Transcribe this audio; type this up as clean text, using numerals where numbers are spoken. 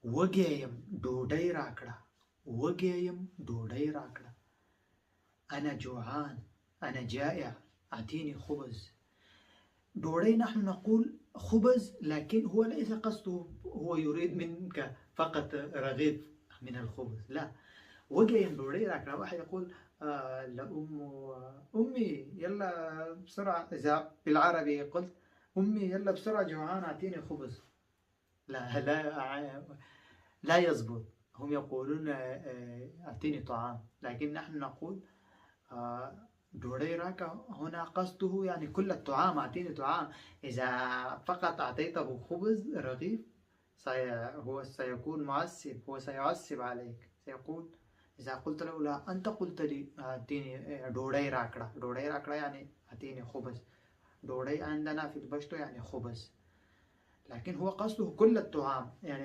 وږی ډوډۍ راکړه، وږی ډوډۍ راکړه. أنا جوعان، أنا جائع، أعطيني خبز. ډوډۍ نحن نقول خبز، لكن هو ليس قصده هو يريد منك فقط رغيف من الخبز، لا. وجه ډوډۍ راکړه. واحد يقول أمي يلا بسرعة، إذا بالعربي قلت أمي يلا بسرعة جوعان أعطيني خبز، لا يزبط. هم يقولون أعطيني طعام، لكن نحن نقول ډوډۍ راکا. هنا قصده يعني كل الطعام، أعطيني طعام. إذا فقط أعطيته خبز رغيف هو سيكون معسب، هو سيعسب عليك، سيقول إذا قلت له لا، أنت قلت لي أعطيني ډوډۍ راکړه. ډوډۍ راکړه يعني أعطيني خبز. ډوډۍ عندنا في البشتو يعني خبز، لكن هو قصده كل الطعام يعني